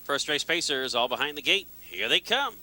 First race pacers all behind the gate. Here they come.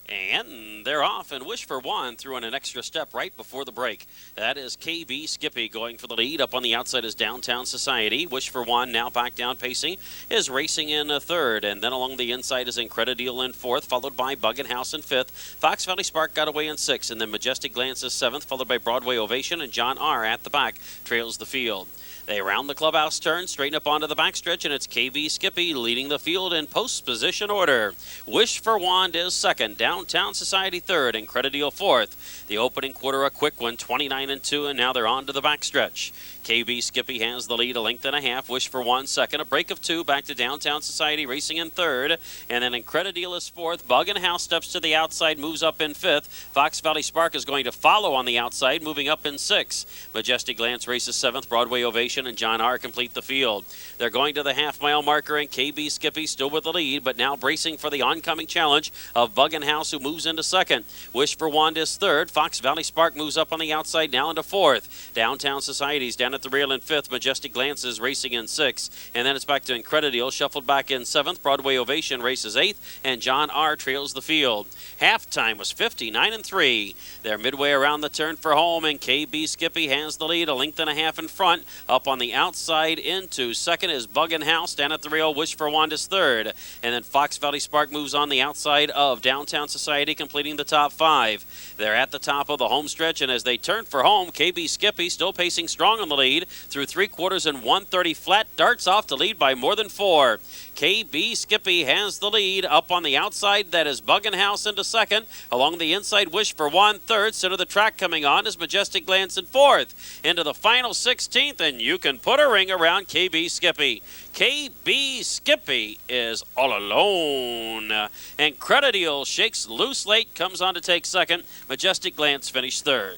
And they're off, and Wish for One threw in an extra step right before the break. That is KB Skippy going for the lead. Up on the outside is Downtown Society. Wish for One now back down pacing is racing in third. And then along the inside is Incredideal in fourth, followed by Buggin' House in fifth. Fox Valley Spark got away in sixth, and then Majestic Glance is seventh, followed by Broadway Ovation, and John R. at the back trails the field. They round the clubhouse turn, straighten up onto the backstretch, and it's KB Skippy leading the field in post position order. Wish for Wand is second, Downtown Society third, and Incredideal fourth. The opening quarter a quick one, 29-2, and now they're on to the backstretch. KB Skippy has the lead, a length and a half. Wish for One second, a break of two, back to Downtown Society racing in third, and then Incredideal is fourth. Buggin' House steps to the outside, moves up in fifth. Fox Valley Spark is going to follow on the outside, moving up in sixth. Majestic Glance races seventh, Broadway Ovation and John R. complete the field. They're going to the half-mile marker, and KB Skippy still with the lead, but now bracing for the oncoming challenge of Buggin' House, who moves into second. Wish for Wand is third. Fox Valley Spark moves up on the outside, now into fourth. Downtown Society's down at the rail in fifth. Majestic Glance is racing in sixth, and then it's back to Incredideal, shuffled back in seventh. Broadway Ovation races eighth, and John R. trails the field. Halftime was 59-3. They're midway around the turn for home, and KB Skippy has the lead, a length and a half in front. Up on the outside into second is Buggin' House. Down at the rail, Wish for Wand is third. And then Fox Valley Spark moves on the outside of Downtown Society, completing the top five. They're at the top of the home stretch, and as they turn for home, KB Skippy still pacing strong on the lead through 3/4 and 130 flat. Darts off to lead by more than four. KB Skippy has the lead. Up on the outside, that is Buggin' House into second. Along the inside, Wish for One third. Center of the track coming on is Majestic Glance in fourth. Into the final 16th, and you can put a ring around KB Skippy. KB Skippy is all alone. And Incredideal shakes loose late, comes on to take second. Majestic Glance finished third.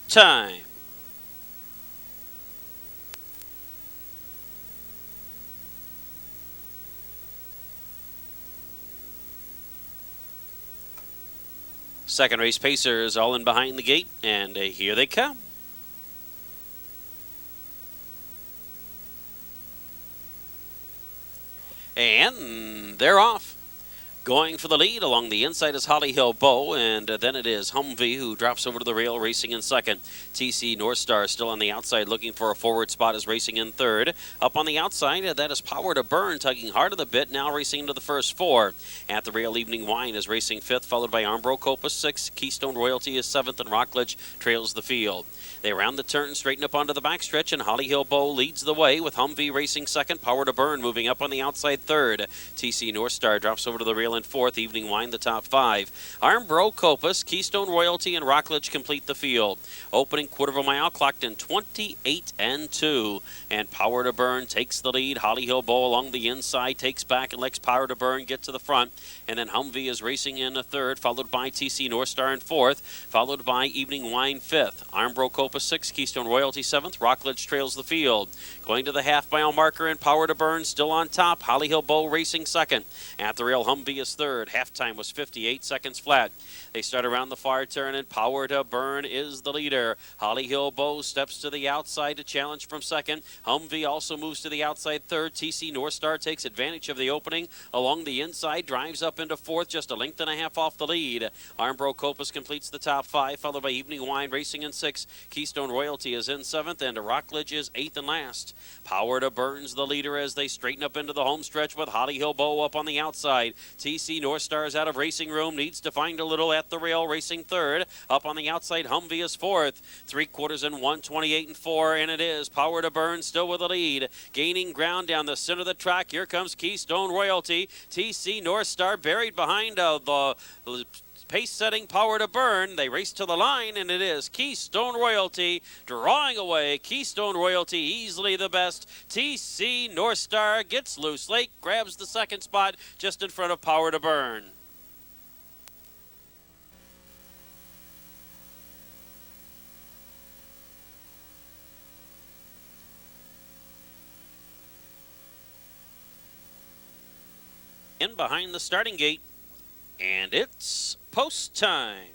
Time. Second race pacers all in behind the gate, and here they come. And they're off. Going for the lead along the inside is Holly Hill Bow, and then it is Humvee who drops over to the rail, racing in second. TC North Star still on the outside, looking for a forward spot, is racing in third. Up on the outside, that is Power to Burn, tugging hard of the bit, now racing into the first four. At the rail, Evening Wine is racing fifth, followed by Armbro Copa sixth. Keystone Royalty is seventh, and Rockledge trails the field. They round the turn, straighten up onto the backstretch, and Holly Hill Bow leads the way with Humvee racing second. Power to Burn moving up on the outside third. TC North Star drops over to the rail in fourth. Evening Wine the top five. Armbro Copus, Keystone Royalty, and Rockledge complete the field. Opening quarter of a mile clocked in 28-2, and Power to Burn takes the lead. Holly Hill Bow along the inside takes back and lets Power to Burn get to the front, and then Humvee is racing in a third, followed by TC North Star in fourth, followed by Evening Wine fifth. Armbro Copus sixth, Keystone Royalty seventh. Rockledge trails the field. Going to the half-mile marker, and Power to Burn still on top. Holly Hill Bow racing second. At the rail, Humvee is third. Halftime was 58 seconds flat. They start around the far turn, and Power to Burn is the leader. Holly Hill Bow steps to the outside to challenge from second. Humvee also moves to the outside third. TC North Star takes advantage of the opening along the inside, drives up into fourth, just a length and a half off the lead. Armbro Copus completes the top five, followed by Evening Wine racing in sixth. Keystone Royalty is in seventh, and Rockledge is eighth and last. Power to Burn's the leader as they straighten up into the home stretch with Holly Hill Bow up on the outside. TC North Star is out of racing room, needs to find a little at the rail, racing third. Up on the outside, Humvee is fourth. 3/4 and 128-4, and it is Power to Burn still with the lead. Gaining ground down the center of the track. Here comes Keystone Royalty. TC North Star buried behind the pace-setting Power to Burn. They race to the line, and it is Keystone Royalty drawing away. Keystone Royalty easily the best. TC North Star gets loose late, grabs the second spot just in front of Power to Burn. In behind the starting gate, And it's post time.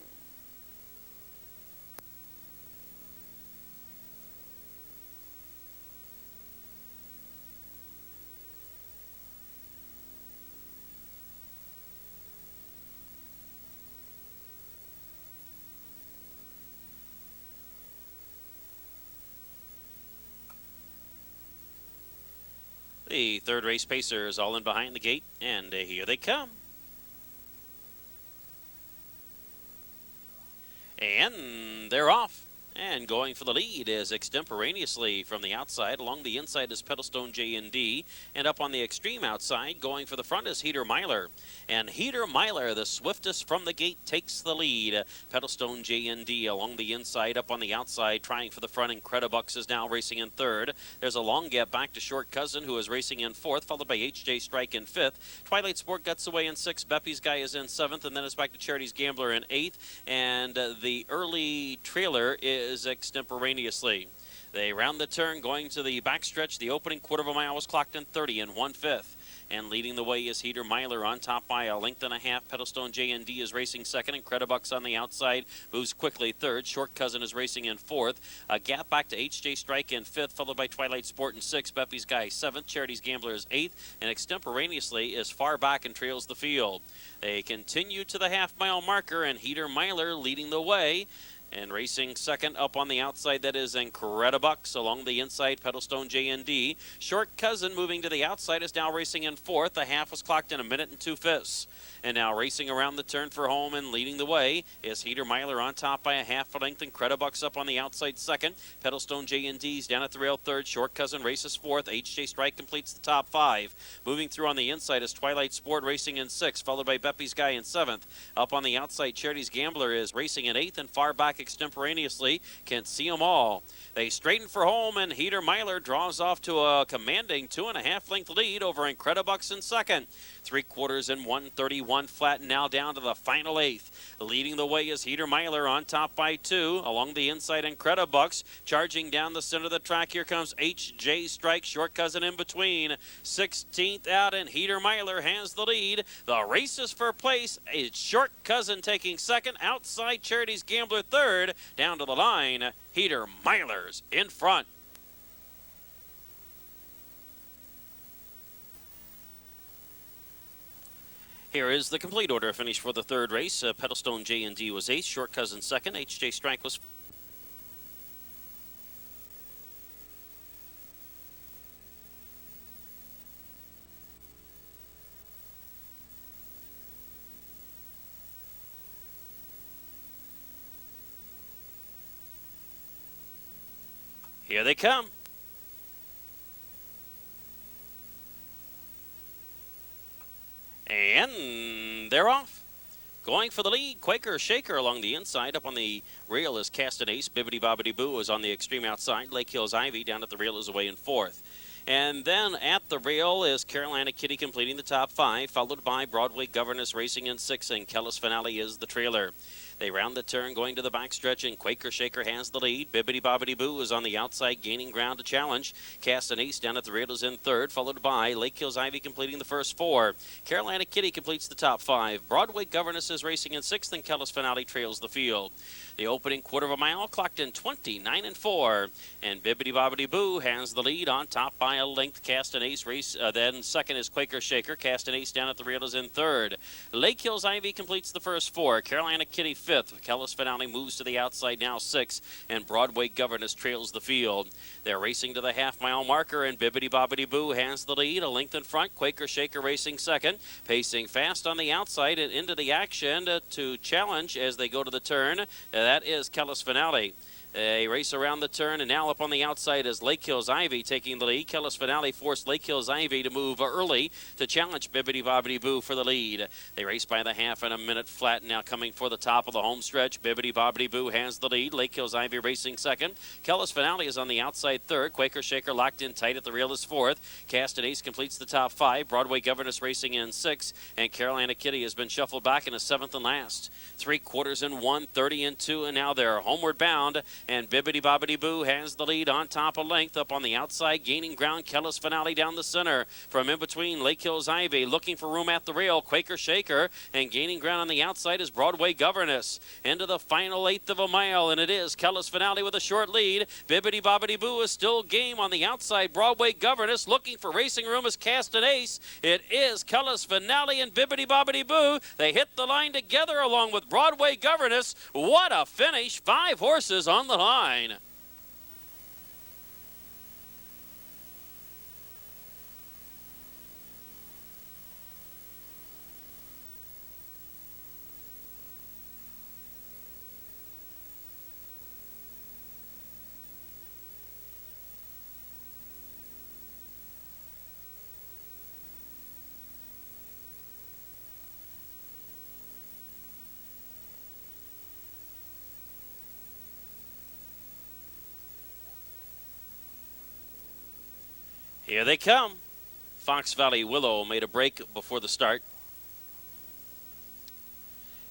The third race pacers all in behind the gate, and here they come. And they're off. And going for the lead is extemporaneously from the outside. Along the inside is Pedalstone J&D. And up on the extreme outside, going for the front is Heater Myler. And Heater Myler, the swiftest from the gate, takes the lead. Pedalstone J&D along the inside, up on the outside, trying for the front. Incredibucks is now racing in third. There's a long gap back to Short Cousin, who is racing in fourth, followed by HJ Strike in fifth. Twilight Sport gets away in sixth. Beppy's Guy is in seventh, and then it's back to Charity's Gambler in eighth. And the early trailer is extemporaneously. They round the turn, going to the backstretch. The opening quarter of a mile was clocked in 30 and 1/5. And leading the way is Heater Myler on top by a length and a half. Pedalstone J&D is racing second. Incredibucks on the outside moves quickly third. Short Cousin is racing in fourth. A gap back to HJ Strike in fifth, followed by Twilight Sport in sixth. Beppy's Guy seventh. Charity's Gambler is eighth. And extemporaneously is far back and trails the field. They continue to the half-mile marker, and Heater Myler leading the way. And racing second up on the outside, that is Incredibucks. Along the inside, Pedalstone J&D. Short Cousin moving to the outside is now racing in fourth. The half was clocked in 1 minute and 2/5. And now racing around the turn for home and leading the way is Heater Myler on top by a half a length. Incredibucks up on the outside second. Pedalstone J&D's down at the rail third. Short Cousin races fourth. HJ Strike completes the top five. Moving through on the inside is Twilight Sport racing in sixth, followed by Beppy's Guy in seventh. Up on the outside, Charity's Gambler is racing in eighth, and far back extemporaneously. Can't see them all. They straighten for home, and Heater Myler draws off to a commanding 2.5 length lead over Incredibucks in second. 3/4 and 1:31 flat, and now down to the final eighth. Leading the way is Heater Myler on top by 2. Along the inside, Incredibucks charging down the center of the track. Here comes HJ Strike. Short Cousin in between. 16th out, and Heater Myler has the lead. The race is for place. It's Short Cousin taking second. Outside, Charity's Gambler third. Down to the line, Heater Myler's in front. Here is the complete order finish for the third race. Pedalstone J&D was eighth, Short Cousin second, HJ Strike was Here they come. And they're off. Going for the lead, Quaker Shaker along the inside. Up on the rail is Cast and Ace. Bibbidi Bobbidi Boo is on the extreme outside. Lake Hills Ivy down at the rail is away in fourth. And then at the rail is Carolina Kitty completing the top five, followed by Broadway Governess racing in sixth, and Kellis Finale is the trailer. They round the turn, going to the backstretch, and Quaker Shaker has the lead. Bibbidi Bobbidi Boo is on the outside, gaining ground to challenge. Cast and Ace down at the rail is in third, followed by Lake Hills Ivy completing the first four. Carolina Kitty completes the top five. Broadway Governess is racing in sixth, and Kellis Finale trails the field. The opening quarter of a mile clocked in 29 and 4, and Bibbidi Bobbidi Boo has the lead on top by a length. Cast and Ace race. Then second is Quaker Shaker. Cast and Ace down at the rail is in third. Lake Hills Ivy completes the first four. Carolina Kitty fifth. Kellis Finale moves to the outside, now sixth, and Broadway Governess trails the field. They're racing to the half-mile marker, and Bibbidi Bobbidi Boo has the lead. A length in front. Quaker Shaker racing second, pacing fast on the outside and into the action to challenge as they go to the turn. That is Kellis Finale. They race around the turn, and now up on the outside is Lake Hills Ivy taking the lead. Kellis Finale forced Lake Hills Ivy to move early to challenge Bibbidi Bobbidi Boo for the lead. They race by the half in a minute flat, now coming for the top of the home stretch. Bibbidi Bobbidi Boo has the lead. Lake Hills Ivy racing second. Kellis Finale is on the outside third. Quaker Shaker locked in tight at the rail is fourth. Cast and Ace completes the top five. Broadway Governess racing in sixth, and Carolina Kitty has been shuffled back in a seventh and last. 3/4 and 1:30 and 2, and now they're homeward bound and Bibbidi Bobbidi Boo has the lead on top a length. Up on the outside, gaining ground, Kellis Finale down the center. From in between, Lake Hills Ivy looking for room at the rail, Quaker Shaker, and gaining ground on the outside is Broadway Governess. Into the final eighth of a mile, and it is Kellis Finale with a short lead. Bibbidi Bobbidi Boo is still game on the outside. Broadway Governess looking for racing room is Cast an Ace. It is Kellis Finale and Bibbidi Bobbidi Boo. They hit the line together along with Broadway Governess. What a finish. 5 horses on the line. Here they come. Fox Valley Willow made a break before the start.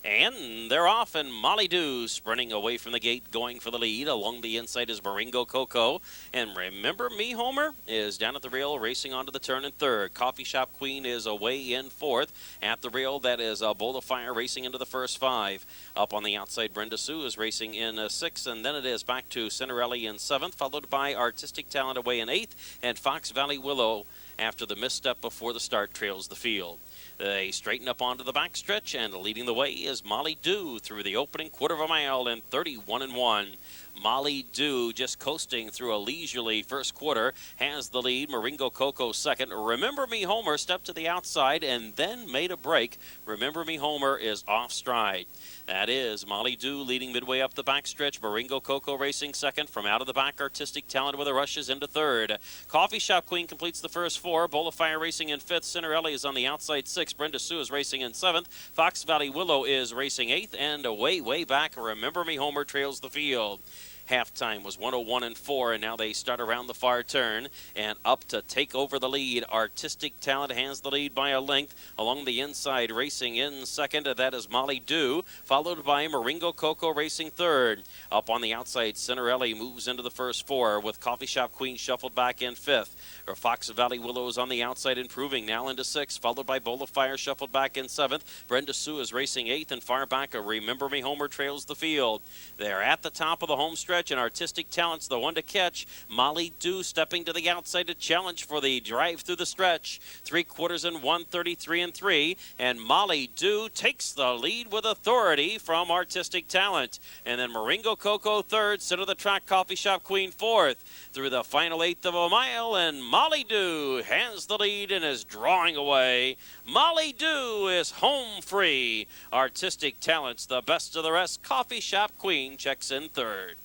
And they're off, and Molly Dew sprinting away from the gate, going for the lead. Along the inside is Maringo Coco. And Remember Me Homer is down at the rail, racing onto the turn in third. Coffee Shop Queen is away in fourth. At the rail, that is Bowl of Fire racing into the first 5. Up on the outside, Brenda Sue is racing in sixth. And then it is back to Cinderelli in seventh, followed by Artistic Talent away in eighth. And Fox Valley Willow, after the misstep before the start, trails the field. They straighten up onto the backstretch, and leading the way is Molly Dew through the opening quarter of a mile in 31-1. Molly Dew just coasting through a leisurely first quarter, has the lead. Maringo Coco second. Remember Me Homer stepped to the outside and then made a break. Remember Me Homer is off stride. That is Molly Dew leading midway up the backstretch. Maringo Coco racing second. From out of the back, Artistic Talent with a rushes into third. Coffee Shop Queen completes the first 4. Bowl of Fire racing in fifth. Cinderelli is on the outside 6. Brenda Sue is racing in seventh. Fox Valley Willow is racing eighth. And way back, Remember Me Homer trails the field. Halftime was 101-4, and now they start around the far turn and up to take over the lead. Artistic Talent has the lead by a length. Along the inside, racing in second, that is Molly Dew, followed by Maringo Coco racing third. Up on the outside, Cinderelli moves into the first 4 with Coffee Shop Queen shuffled back in fifth. Fox Valley Willow is on the outside, improving now into sixth, followed by Bowl of Fire shuffled back in seventh. Brenda Sue is racing eighth, and far back, Remember Me Homer trails the field. They're at the top of the home stretch, and Artistic Talent's the one to catch. Molly Dew stepping to the outside to challenge for the drive through the stretch. 3/4 in 1:33-3, and Molly Dew takes the lead with authority from Artistic Talent. And then Maringo Coco third, center of the track, Coffee Shop Queen fourth. Through the final eighth of a mile, and Molly Dew has the lead and is drawing away. Molly Dew is home free. Artistic Talent's the best of the rest. Coffee Shop Queen checks in third.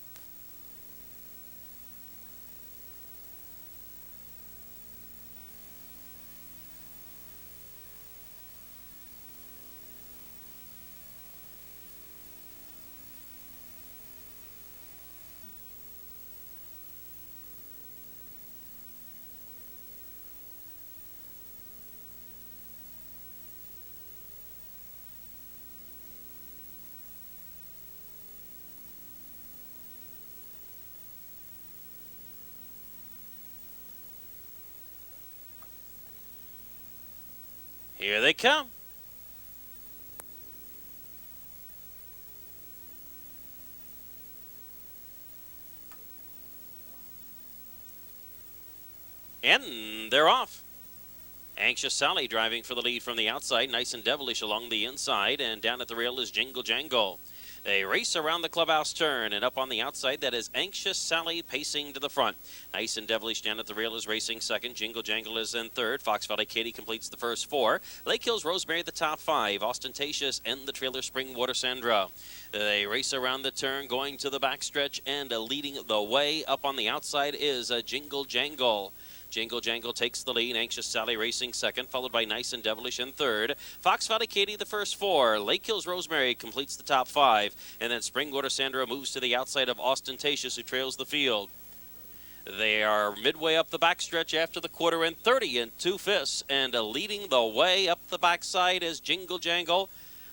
Here they come. And they're off. Anxious Sally driving for the lead from the outside. Nice and Devilish along the inside. And down at the rail is Jingle Jangle. They race around the clubhouse turn, and up on the outside, that is Anxious Sally pacing to the front. Nice and Devilish down at the rail is racing second. Jingle Jangle is in third. Fox Valley Katie completes the first 4. Lake Hills Rosemary the top 5. Ostentatious and the trailer Springwater Sandra. They race around the turn, going to the backstretch, and leading the way up on the outside is Jingle Jangle. Jingle Jangle takes the lead. Anxious Sally racing second, followed by Nice and Devilish in third. Fox Valley Katie the first 4. Lake Hills Rosemary completes the top 5. And then Springwater Sandra moves to the outside of Ostentatious, who trails the field. They are midway up the backstretch after the quarter in 30 2/5. And leading the way up the backside is Jingle Jangle.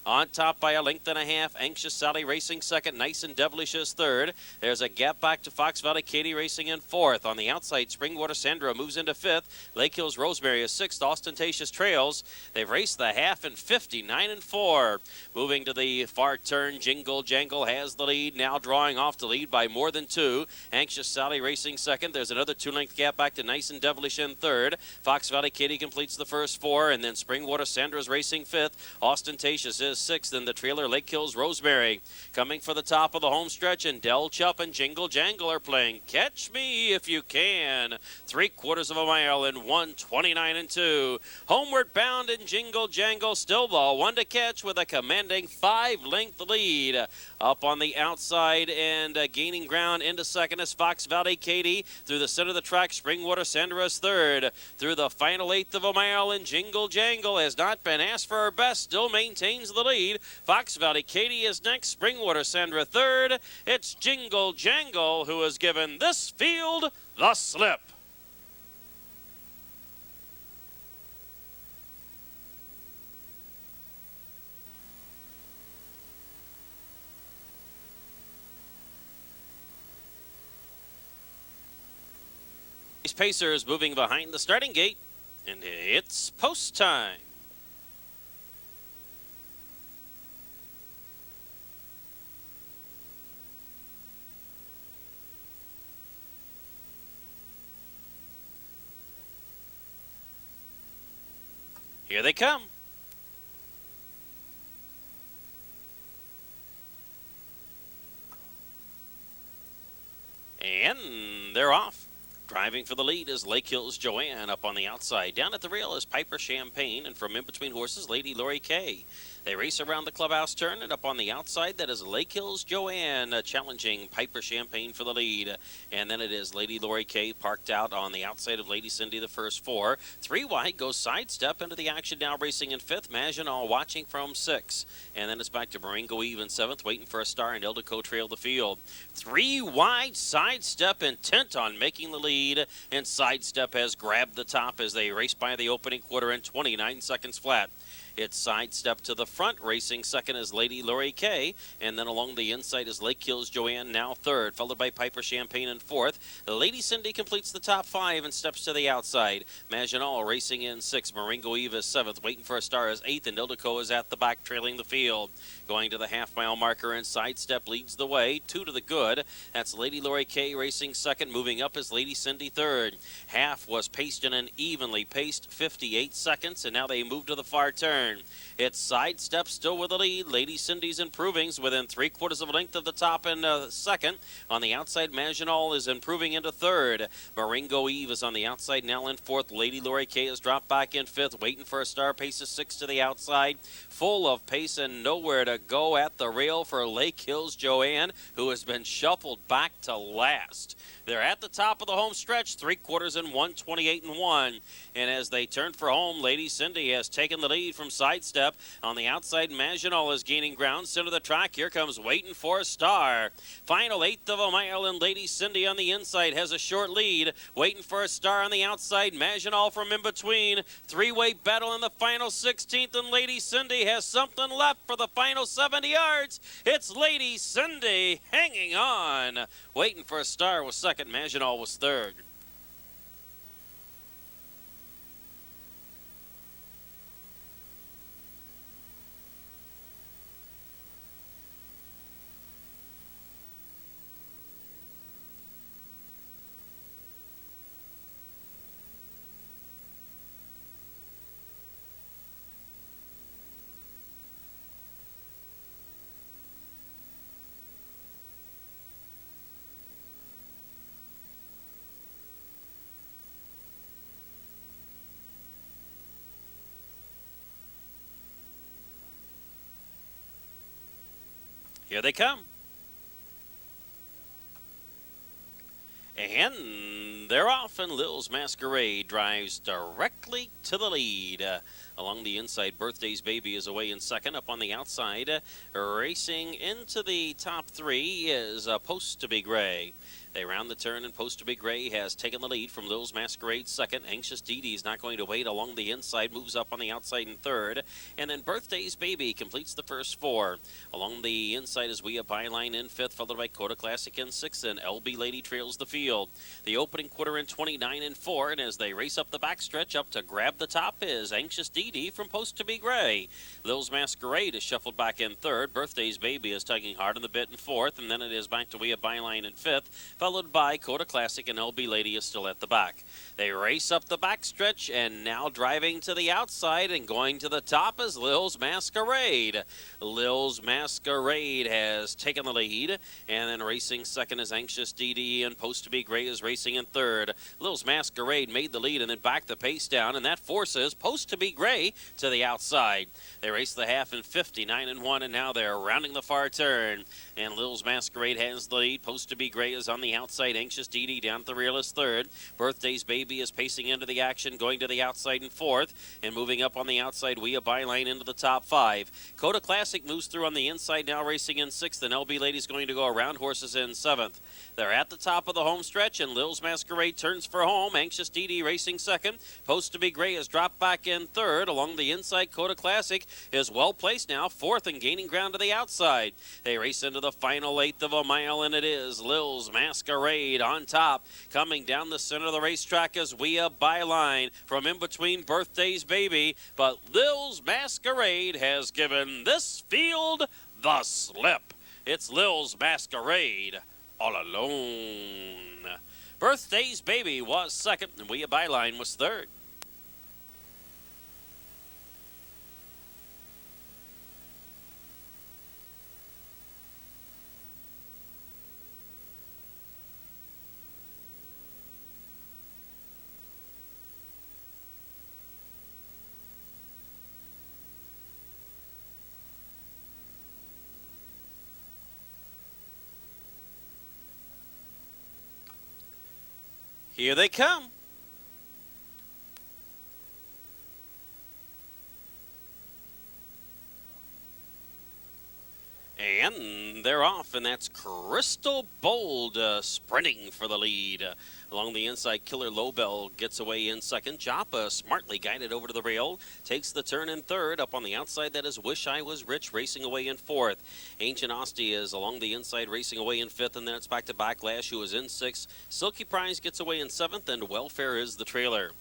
On top by a length and a half, Anxious Sally racing second, Nice and Devilish is third. There's a gap back to Fox Valley Katie racing in fourth. On the outside, Springwater Sandra moves into fifth. Lake Hills Rosemary is sixth. Ostentatious trails. They've raced the half in 59-4. Moving to the far turn, Jingle Jangle has the lead, now drawing off the lead by more than two. Anxious Sally racing second. There's another two-length gap back to Nice and Devilish in third. Fox Valley Katie completes the first four, and then Springwater Sandra's racing fifth. Ostentatious is sixth in the trailer, Lake Hills Rosemary. Coming for the top of the home stretch, and Del Chup and Jingle Jangle are playing Catch Me If You Can. 3/4 of a mile in 1:29-2. Homeward bound in Jingle Jangle, still the one to catch with a commanding 5-length lead. Up on the outside and gaining ground into second is Fox Valley Katie. Through the center of the track, Springwater Sandra is third. Through the final eighth of a mile, and Jingle Jangle has not been asked for her best, still maintains the lead. Fox Valley Katie is next, Springwater Sandra third. It's Jingle Jangle who has given this field the slip. These Pacers moving behind the starting gate, and it's post time. Here they come. And they're off. Driving for the lead is Lake Hills Joanne up on the outside. Down at the rail is Piper Champagne, and from in between horses, Lady Lori Kay. They race around the clubhouse turn, and up on the outside, that is Lake Hills Joanne challenging Piper Champagne for the lead. And then it is Lady Lori Kay parked out on the outside of Lady Cindy, the first four. 3 wide goes Sidestep into the action now, racing in fifth. Maginot watching from 6. And then it's back to Maringo Eve in 7th, waiting for a star, and Eldeco trail the field. 3 wide, Sidestep intent on making the lead, and Sidestep has grabbed the top as they race by the opening quarter in 29 seconds flat. It's Sidestep to the front. Racing second is Lady Lori Kay. And then along the inside is Lake Hills Joanne, now third, followed by Piper Champagne in fourth. Lady Cindy completes the top 5 and steps to the outside. Maginot racing in 6th. Maringo Eve is 7th. Waiting for a star is 8th. And Ildeco is at the back, trailing the field. Going to the half-mile marker, and Sidestep leads the way. 2 to the good. That's Lady Lori Kay racing second. Moving up is Lady Cindy third. Half was paced in an evenly paced 58 seconds, and now they move to the far turn. It's Sidestep still with the lead. Lady Cindy's improving within 3/4 of a length of the top in second. On the outside, Maginot is improving into third. Maringo Eve is on the outside now in fourth. Lady Lori Kay has dropped back in fifth, waiting for a star. Pace is 6 to the outside. Full of pace and nowhere to go at the rail for Lake Hills Joanne, who has been shuffled back to last. They're at the top of the home stretch, 3/4 in 1:28-1. And as they turn for home, Lady Cindy has taken the lead from Sidestep. On the outside, Maginot is gaining ground. Center of the track, here comes Waiting for a Star. Final eighth of a mile, and Lady Cindy on the inside has a short lead. Waiting for a Star on the outside, Maginot from in between. 3-way battle in the final 16th, and Lady Cindy has something left for the final 70 yards. It's Lady Cindy hanging on. Waiting for a Star was second. Maginot was third. Here they come. And they're off, and Lil's Masquerade drives directly to the lead. Along the inside, Birthday's Baby is away in second. Up on the outside, racing into the top 3 is Post to be Gray. They round the turn, and Post to Be Gray has taken the lead from Lil's Masquerade second. Anxious Dee Dee's not going to wait along the inside, moves up on the outside in third. And then Birthday's Baby completes the first four. Along the inside is We a Byline in fifth, followed by Coda Classic in sixth, and LB Lady trails the field. The opening quarter in 29 and 4, and as they race up the backstretch, up to grab the top is Anxious Dee Dee from Post to Be Gray. Lil's Masquerade is shuffled back in third. Birthday's Baby is tugging hard on the bit in fourth, and then it is back to We a Byline in fifth, followed by Coda Classic, and LB Lady is still at the back. They race up the backstretch, and now driving to the outside and going to the top is Lil's Masquerade. Lil's Masquerade has taken the lead, and then racing second is Anxious Dee Dee, and Post to Be Gray is racing in third. Lil's Masquerade made the lead and then backed the pace down, and that forces Post to Be Gray to the outside. They race the half in 59 and 1, and now they're rounding the far turn. And Lil's Masquerade has the lead. Post to Be Gray is on the outside. Anxious Dee Dee down at the rail is third. Birthday's Baby is pacing into the action, going to the outside in fourth, and moving up on the outside, We a Byline into the top five. Coda Classic moves through on the inside, now racing in sixth, and LB Lady's going to go around horses in seventh. They're at the top of the home stretch, and Lil's Masquerade turns for home. Anxious Dee Dee racing second. Post to Be Gray has dropped back in third. Along the inside, Coda Classic is well placed now, fourth and gaining ground to the outside. They race into the final eighth of a mile, and it is Lil's Masquerade on top. Coming down the center of the racetrack is We a Byline from in between Birthday's Baby, but Lil's Masquerade has given this field the slip. It's Lil's Masquerade all alone. Birthday's Baby was second, and We a Byline was third. Here they come. And they're off, and that's Crystal Bold sprinting for the lead. Along the inside, Killer Lowbell gets away in second. Joppa smartly guided over to the rail, takes the turn in third. Up on the outside, that is Wish I Was Rich racing away in fourth. Ancient Ostie is along the inside racing away in fifth, and then it's back to Backlash, who is in sixth. Silky Prize gets away in seventh, and Welfare is the trailer.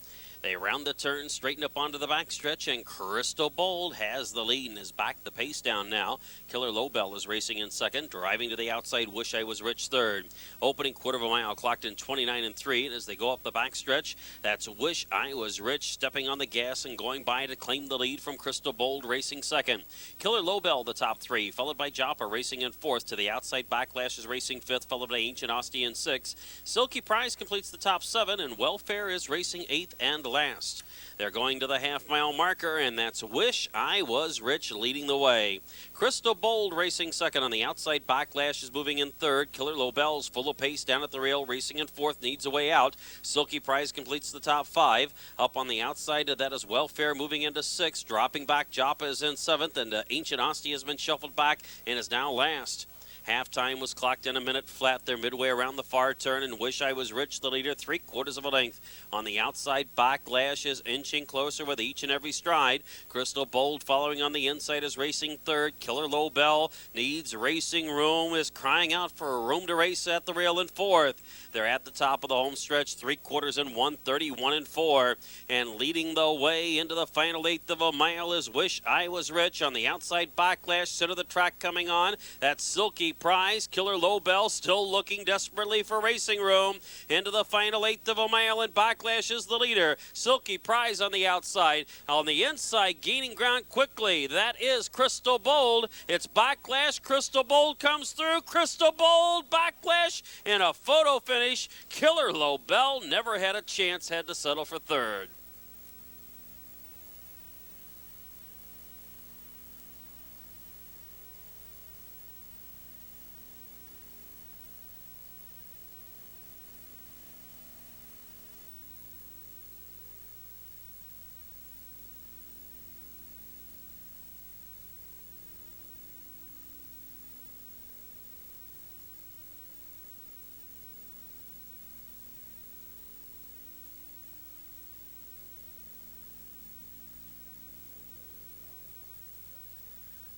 They round the turn, straighten up onto the backstretch, and Crystal Bold has the lead and is back the pace down now. Killer Lowbell is racing in second, driving to the outside, Wish I Was Rich third. Opening quarter of a mile clocked in 29 and 3, and as they go up the backstretch, that's Wish I Was Rich stepping on the gas and going by to claim the lead from Crystal Bold racing second. Killer Lowbell the top three, followed by Joppa racing in fourth. To the outside, Backlash is racing fifth, followed by Ancient Ostie in sixth. Silky Prize completes the top seven, and Welfare is racing eighth and last. They're going to the half-mile marker, and that's Wish I Was Rich leading the way. Crystal Bold racing second on the outside. Backlash is moving in third. Killer Lowbell's full of pace down at the rail, racing in fourth, needs a way out. Silky Prize completes the top five. Up on the outside, that is Welfare moving into sixth. Dropping back, Joppa is in seventh, and Ancient Ostie has been shuffled back and is now last. Halftime was clocked in a minute flat. They're midway around the far turn, and Wish I Was Rich, the leader, 3/4 of a length. On the outside, Backlash is inching closer with each and every stride. Crystal Bold following on the inside is racing third. Killer Lowbell needs racing room, is crying out for room to race at the rail in fourth. They're at the top of the home stretch, 3/4 and 1:31 and 4. And leading the way into the final eighth of a mile is Wish I Was Rich. On the outside, Backlash, center of the track coming on. That's Silky Prize. Killer Lowbell still looking desperately for racing room. Into the final eighth of a mile, and Backlash is the leader. Silky Prize on the outside. On the inside, gaining ground quickly. That is Crystal Bold. It's Backlash. Crystal Bold comes through. Crystal Bold, Backlash, in a photo finish. Killer Lowbell never had a chance, had to settle for third.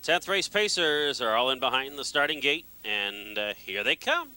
10th race Pacers are all in behind the starting gate, and here they come.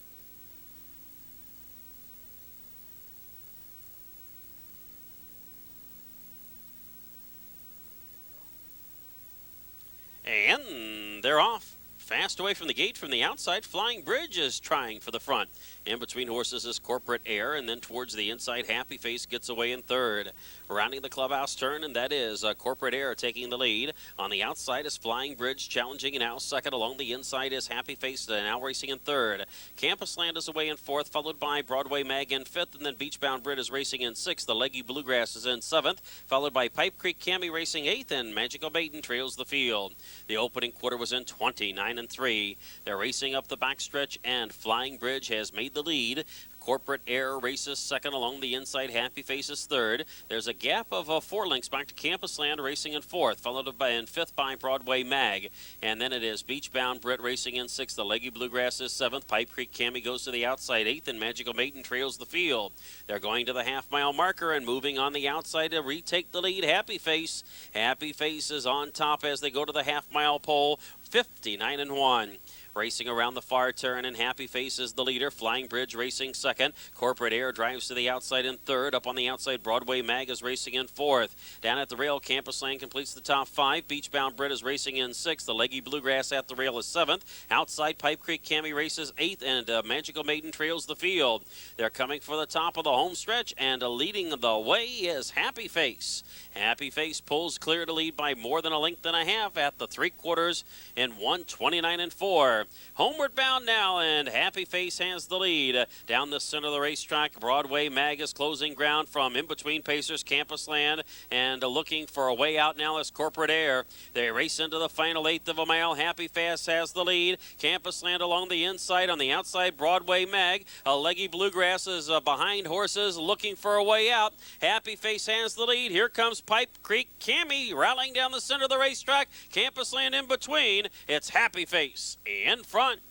And they're off. Fast away from the gate from the outside. Flying Bridge is trying for the front. In between horses is Corporate Air, and then towards the inside, Happy Face gets away in third. Rounding the clubhouse turn, and that is Corporate Air taking the lead. On the outside is Flying Bridge challenging now second. Along the inside is Happy Face now racing in third. Campus Land is away in fourth, followed by Broadway Mag in fifth, and then Beachbound Brit is racing in sixth. The Leggy Bluegrass is in seventh, followed by Pipe Creek Cami racing eighth, and Magical Maiden trails the field. The opening quarter was in 29-3. They're racing up the backstretch, and Flying Bridge has made the lead. Corporate Air races second along the inside. Happy Face is third. There's a gap of 4 lengths back to Campus Land racing in fourth, followed by in fifth by Broadway Mag. And then it is Beachbound Brit racing in sixth. The Leggy Bluegrass is seventh. Pipe Creek Cami goes to the outside eighth, and Magical Maiden trails the field. They're going to the half-mile marker and moving on the outside to retake the lead. Happy Face. Happy Face is on top as they go to the half-mile pole. 59-1. Racing around the far turn, and Happy Face is the leader. Flying Bridge racing second. Corporate Air drives to the outside in third. Up on the outside, Broadway Mag is racing in fourth. Down at the rail, Campus Land completes the top 5. Beachbound Brit is racing in sixth. The Leggy Bluegrass at the rail is seventh. Outside, Pipe Creek Cami races eighth, and Magical Maiden trails the field. They're coming for the top of the home stretch, and leading the way is Happy Face. Happy Face pulls clear to lead by more than a length and a half at the 3/4 in 1:29-4. Homeward bound now, and Happy Face has the lead. Down the center of the racetrack, Broadway Mag is closing ground from in between Pacers, Campus Land, and looking for a way out now is Corporate Air. They race into the final eighth of a mile. Happy Face has the lead. Campus Land along the inside. On the outside, Broadway Mag. A Leggy Bluegrass is behind horses looking for a way out. Happy Face has the lead. Here comes Pipe Creek Cami rallying down the center of the racetrack. Campus Land in between. It's Happy Face in front.